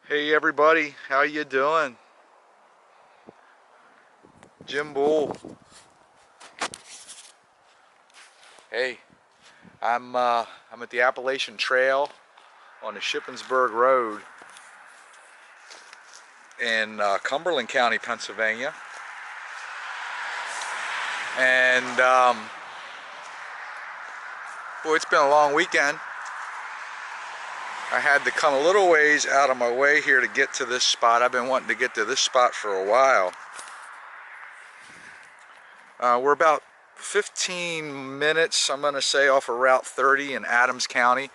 Hey everybody, how you doing? Jim Bull. Hey, I'm at the Appalachian Trail on the Shippensburg Road in Cumberland County, Pennsylvania, and boy, it's been a long weekend. I had to come a little ways out of my way here to get to this spot. I've been wanting to get to this spot for a while. We're about 15 minutes, I'm going to say, off of Route 30 in Adams County.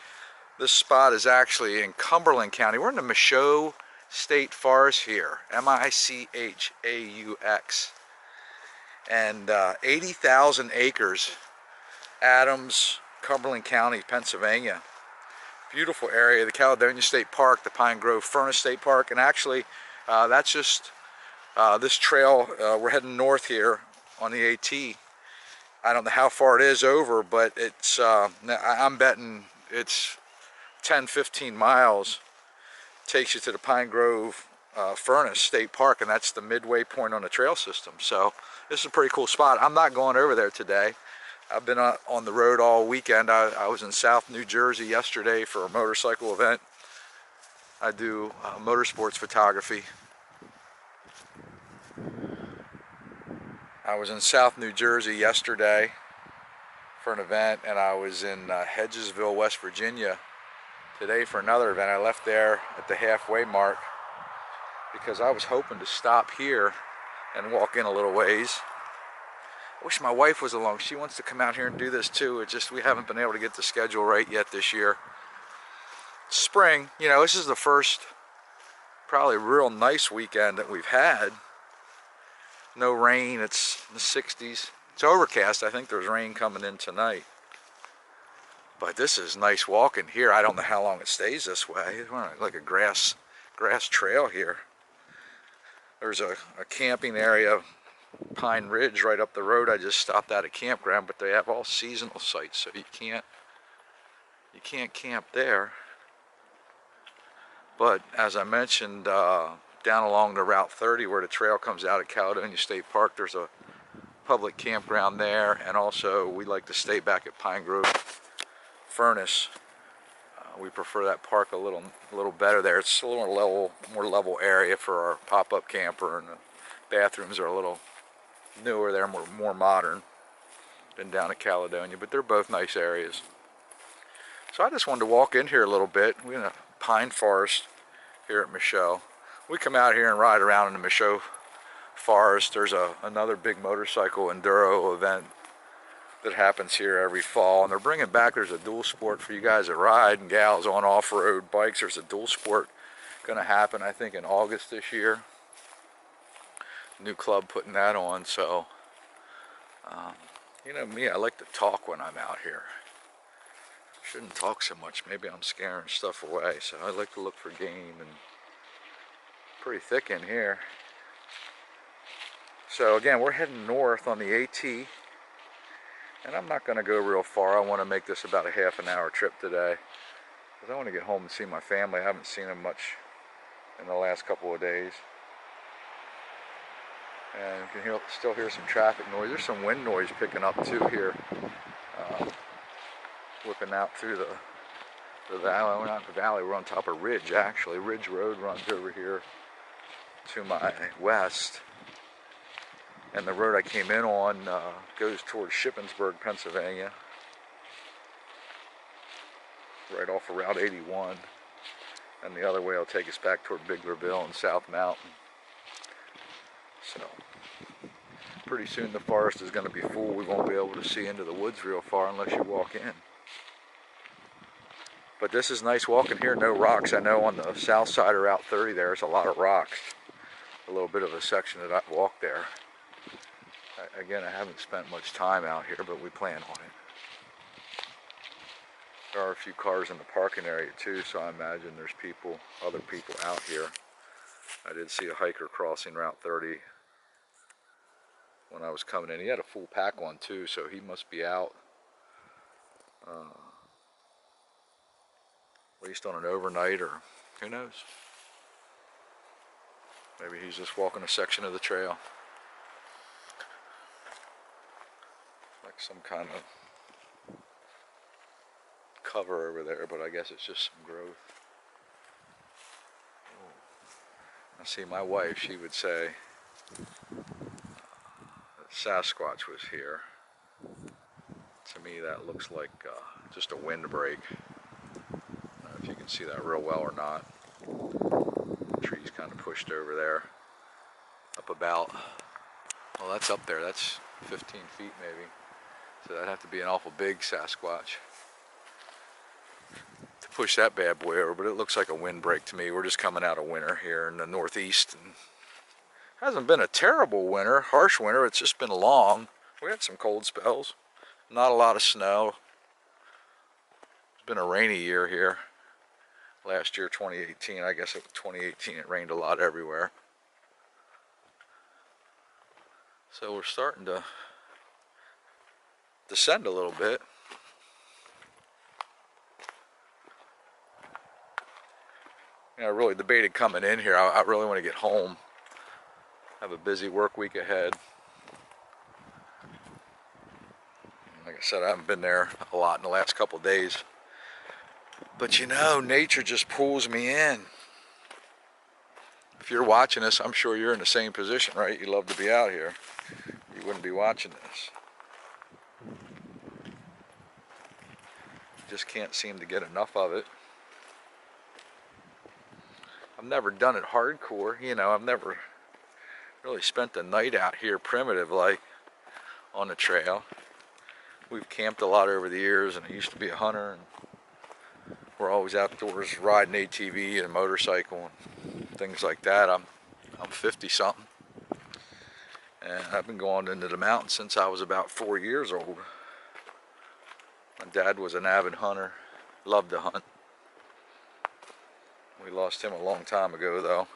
This spot is actually in Cumberland County. We're in the Michaux State Forest here, M-I-C-H-A-U-X, and 80,000 acres, Adams, Cumberland County, Pennsylvania. Beautiful area, the Caledonia State Park, the Pine Grove Furnace State Park, and actually that's just this trail. We're heading north here on the AT. I don't know how far it is over, but it's I'm betting it's 10-15 miles. Takes you to the Pine Grove Furnace State Park, and that's the midway point on the trail system. So this is a pretty cool spot. I'm not going over there today. I've been on the road all weekend. I was in South New Jersey yesterday for a motorcycle event. I do motorsports photography. I was in South New Jersey yesterday for an event, and I was in Hedgesville, West Virginia today for another event. I left there at the halfway mark because I was hoping to stop here and walk in a little ways. I wish my wife was along. She wants to come out here and do this too. It's just we haven't been able to get the schedule right yet this year. Spring, you know, this is the first probably real nice weekend that we've had. No rain, it's in the 60s. It's overcast. I think there's rain coming in tonight. But this is nice walking here. I don't know how long it stays this way. It's like a grass trail here. There's a camping area, Pine Ridge, right up the road. I just stopped at a campground, but they have all seasonal sites, so you can't camp there. But as I mentioned, down along the Route 30 where the trail comes out at Caledonia State Park, there's a public campground there, and also we like to stay back at Pine Grove Furnace. We prefer that park a little better there. It's a little more level area for our pop-up camper, and the bathrooms are a little newer there, more modern than down at Caledonia, but they're both nice areas. So I just wanted to walk in here a little bit. We're in a pine forest here at Michaux. We come out here and ride around in the Michaux Forest. There's another big motorcycle enduro event that happens here every fall, and they're bringing back, there's a dual sport for you guys that ride and gals on off-road bikes. There's a dual sport going to happen, I think, in August this year. New club putting that on. So you know me, I like to talk when I'm out here. Shouldn't talk so much, maybe I'm scaring stuff away, so I like to look for game, and pretty thick in here. So again, we're heading north on the AT, and I'm not going to go real far. I want to make this about a half an hour trip today, because I want to get home and see my family. I haven't seen them much in the last couple of days. And you can still hear some traffic noise. There's some wind noise picking up too here. Whipping out through the valley. We're not in the valley, we're on top of Ridge actually. Ridge Road runs over here to my west. And the road I came in on goes towards Shippensburg, Pennsylvania. Right off of Route 81. And the other way will take us back toward Biglerville and South Mountain. So, pretty soon the forest is going to be full. We won't be able to see into the woods real far unless you walk in. But this is nice walking here, no rocks. I know on the south side of Route 30 there's a lot of rocks. A little bit of a section that I've walked there. Again, I haven't spent much time out here, but we plan on it. There are a few cars in the parking area too, so I imagine there's other people out here. I did see a hiker crossing Route 30 when I was coming in. He had a full pack on too, so he must be out at least on an overnight, or who knows. Maybe he's just walking a section of the trail. Like some kind of cover over there, but I guess it's just some growth. I see my wife, she would say that Sasquatch was here. To me that looks like just a windbreak. I don't know if you can see that real well or not. The tree's kind of pushed over there. Up about, well, that's up there, that's 15 feet maybe. So that'd have to be an awful big Sasquatch to push that bad boy over, but it looks like a windbreak to me. We're just coming out of winter here in the Northeast, and it hasn't been a terrible winter, harsh winter, it's just been long. We had some cold spells, not a lot of snow. It's been a rainy year here. Last year, 2018, I guess it was 2018, it rained a lot everywhere. So we're starting to descend a little bit. I really debated coming in here. I really want to get home. I have a busy work week ahead. Like I said, I haven't been there a lot in the last couple of days. But you know, nature just pulls me in. If you're watching this, I'm sure you're in the same position, right? You love to be out here. You wouldn't be watching this. Just can't seem to get enough of it. I've never done it hardcore, you know, I've never really spent the night out here primitive like on the trail. We've camped a lot over the years, and I used to be a hunter, and we're always outdoors riding ATV and a motorcycle and things like that. I'm 50 something, and I've been going into the mountains since I was about 4 years old. My dad was an avid hunter, loved to hunt. We lost him a long time ago though.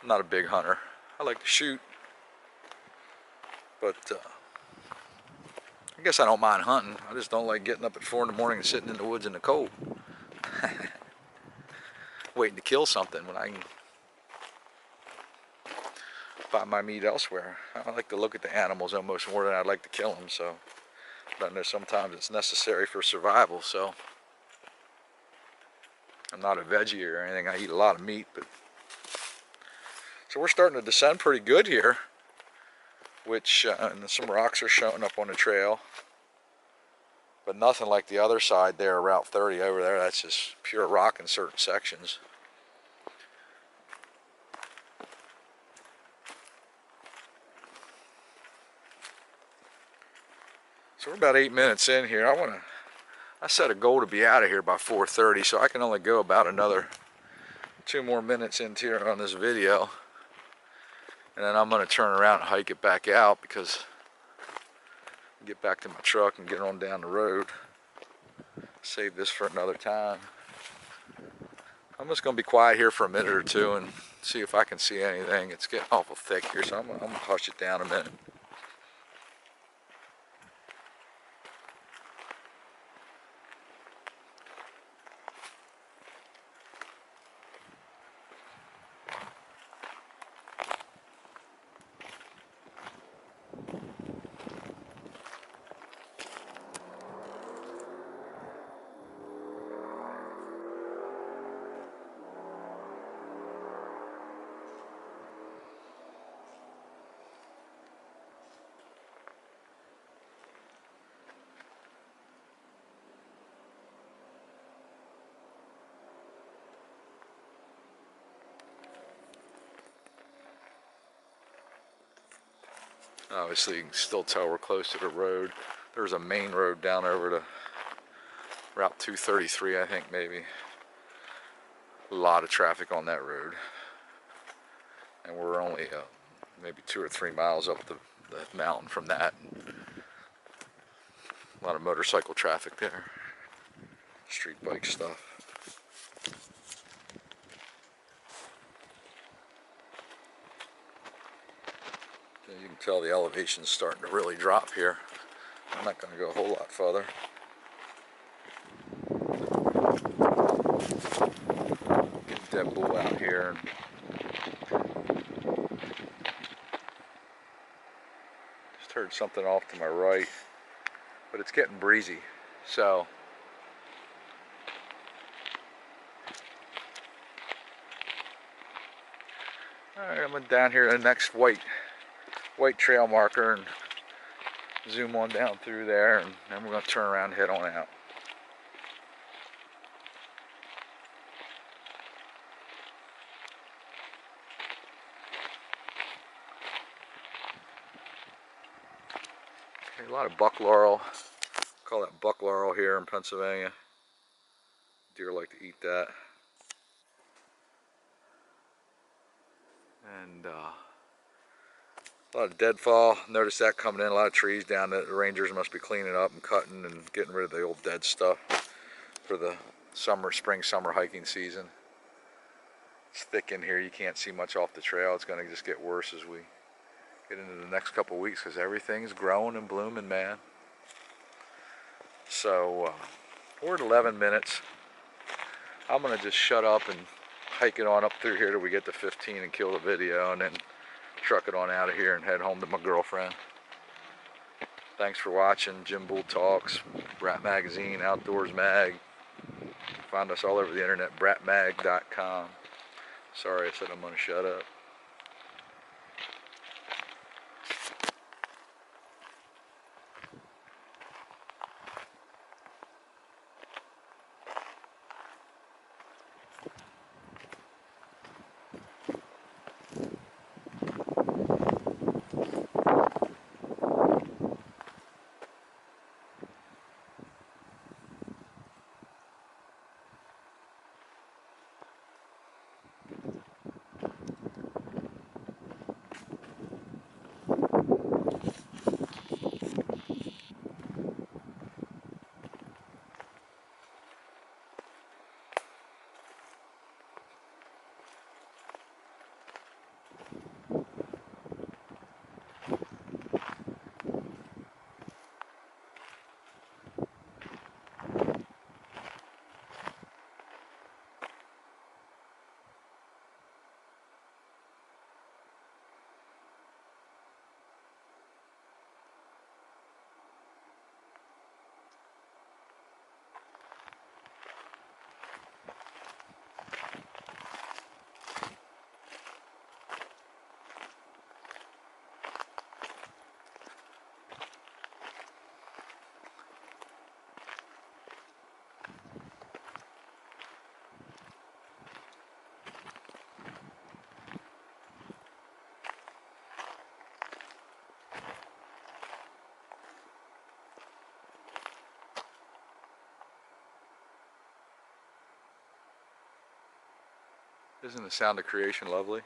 I'm not a big hunter. I like to shoot, but I guess I don't mind hunting. I just don't like getting up at 4 in the morning and sitting in the woods in the cold. Waiting to kill something when I can buy my meat elsewhere. I like to look at the animals almost more than I'd like to kill them, so. But I know sometimes it's necessary for survival, so. I'm not a veggie or anything, I eat a lot of meat, but. So we're starting to descend pretty good here, which, and some rocks are showing up on the trail, but nothing like the other side there, Route 30 over there. That's just pure rock in certain sections. So we're about 8 minutes in here. I set a goal to be out of here by 4:30, so I can only go about another 2 more minutes into here on this video. And then I'm going to turn around and hike it back out because I get back to my truck and get on down the road. Save this for another time. I'm just going to be quiet here for a minute or two and see if I can see anything. It's getting awful thick here, so I'm going to hush it down a minute. Obviously you can still tell we're close to the road. There's a main road down over to Route 233, I think maybe. A lot of traffic on that road. And we're only maybe 2 or 3 miles up the mountain from that. A lot of motorcycle traffic there. Street bike stuff. You can tell the elevation's starting to really drop here. I'm not going to go a whole lot further. Get dead bull out here and something off to my right, but it's getting breezy. So alright, I'm down here to the next white trail marker and zoom on down through there, and then we're going to turn around and head on out. Okay, a lot of buck laurel. Call that buck laurel here in Pennsylvania. Deer like to eat that. And a lot of deadfall. Notice that coming in. A lot of trees down that the rangers must be cleaning up and cutting and getting rid of the old dead stuff for the spring, summer hiking season. It's thick in here. You can't see much off the trail. It's going to just get worse as we get into the next couple weeks because everything's growing and blooming, man. So we're at 11 minutes. I'm going to just shut up and hike it on up through here till we get to 15 and kill the video, and then truck it on out of here and head home to my girlfriend. Thanks for watching Jim Bull Talks, Brat Magazine, Outdoors Mag. You can find us all over the internet, bratmag.com. Sorry, I said I'm going to shut up. Isn't the sound of creation lovely?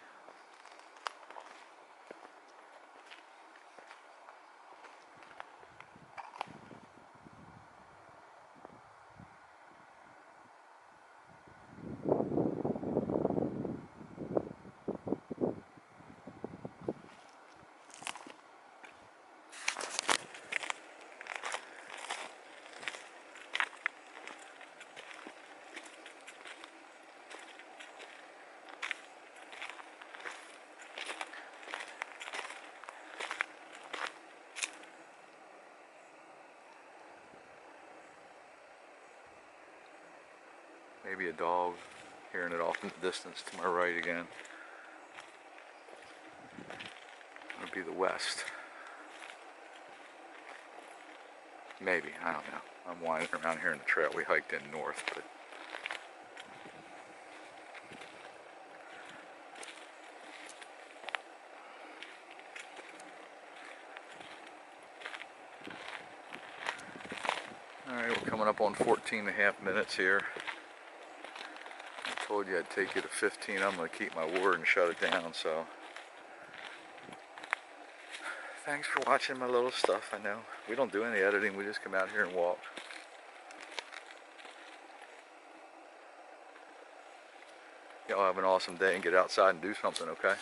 Maybe a dog, hearing it off in the distance to my right again. It would be the west. Maybe, I don't know. I'm winding around here in the trail. We hiked in north, but alright, we're coming up on 14.5 minutes here. I told you I'd take you to 15. I'm going to keep my word and shut it down, so thanks for watching my little stuff. I know we don't do any editing, we just come out here and walk. Y'all have an awesome day and get outside and do something, okay?